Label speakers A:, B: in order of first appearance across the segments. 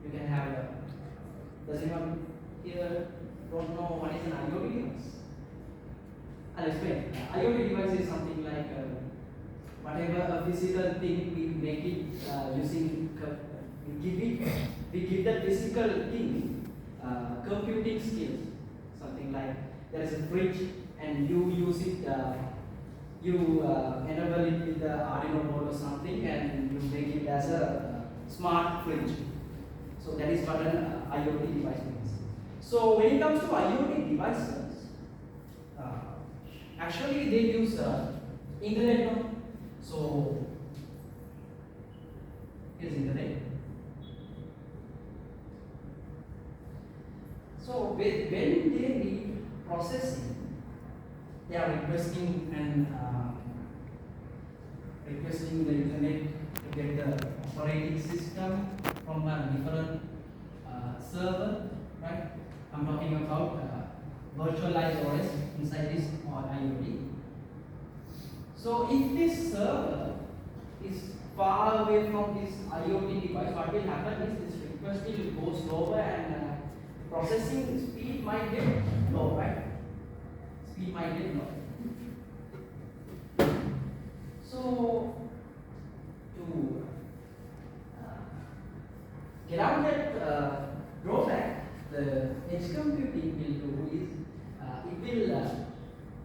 A: You can have does anyone here don't know what is an IoT device? I'll explain. IoT device is something like whatever a physical thing we make it using we give that physical thing computing skills. Something like there is a fridge and you use it. You enable it with the Arduino board or something, and you make it as a smart fridge. So that is what an IoT device means. So when it comes to IoT devices, actually they use internet. No? So here's internet. So when they need processing, they are requesting the internet to get the operating system from a different server, right? I'm talking about virtualized OS inside this IoT. So if this server is far away from this IoT device, what will happen is this request will go slower and processing speed might get low, right? Speed might get low. So to get out that drawback, the edge computing will do is it will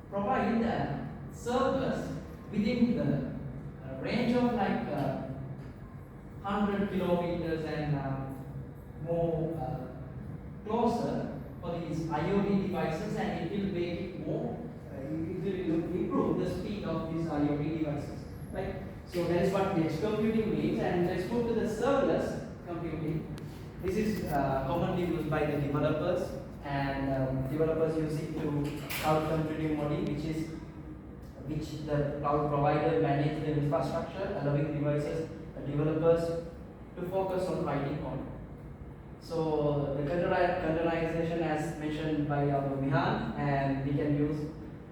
A: provide the servers within the range of like 100 kilometers and more closer for these IoT devices, and it will make it more. It will improve the speed of these IoT devices, right? So that is what edge computing means. And let's move to the serverless computing. This is commonly used by the developers, and developers use it to cloud computing model, which the cloud provider manage the infrastructure, allowing developers to focus on writing code. So the containerization, as mentioned by our Mihan, and we can use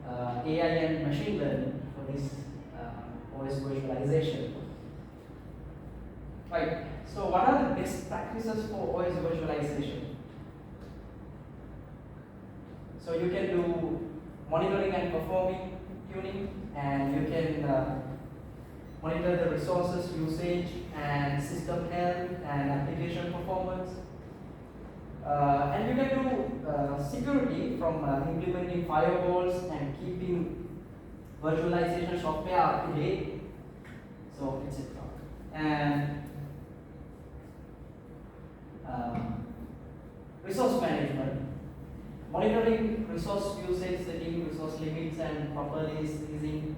A: AI and machine learning for this OS virtualization. Right. So what are the best practices for OS virtualization? So you can do monitoring and performing tuning, and you can monitor the resources usage and system health and application performance. And you can do security from implementing firewalls and keeping virtualization software up to date, so etc. And resource management, monitoring resource usage, setting resource limits and properly using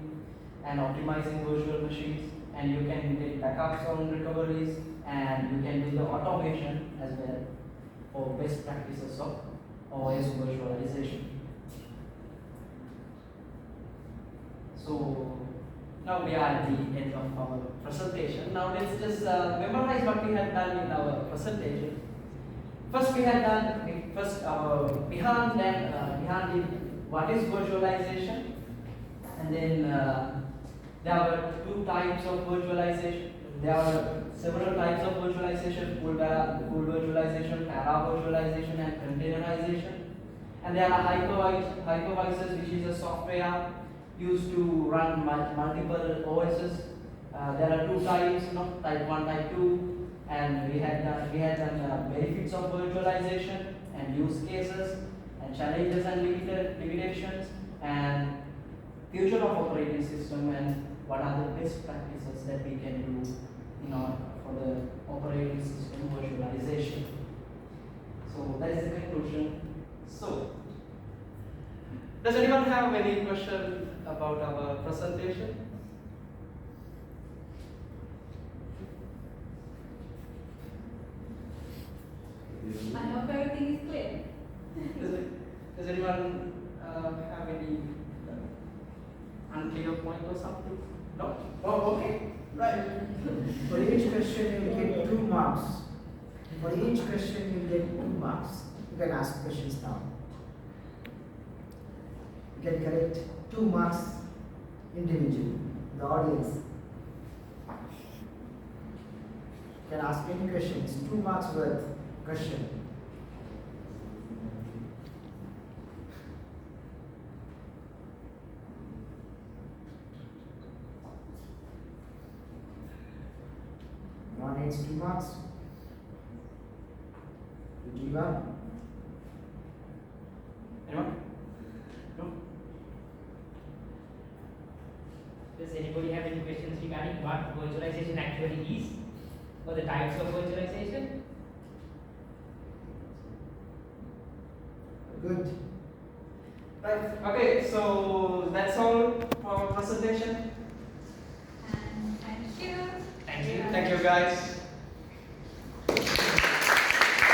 A: and optimizing virtual machines, and you can get backups on recoveries, and you can do the automation as well for best practices of OS virtualization. So now we are at the end of our presentation. Now let's just memorize what we have done in our presentation. First we had done Mihan, then Mihan did what is virtualization, and then there were two types of virtualization. There are several types of virtualization: full virtualization, para virtualization, and containerization. And there are hypervisors, which is a software used to run multiple OSs. There are two types, type 1, type 2, and we had done benefits of virtualization and use cases and challenges and limitations and future of operating system, and what are the best practices that we can do for the operating system virtualization. So that is the conclusion. So, does anyone have any question about our presentation?
B: I hope everything is clear.
A: Does anyone have any unclear point or something? No? Oh, okay. Right.
C: For each question you will get 2 marks. For each question you will get 2 marks. You can ask questions now. You can correct 2 marks individually, the audience. can ask any question. It's 2 marks worth question. One needs 2 marks. You give up.
A: Anyone? No?
D: Does anybody have any questions regarding what virtualization actually is or the types of virtualization?
C: Good.
A: Right. Okay, so that's all for our presentation.
B: And thank you.
D: Thank you.
A: Thank you guys.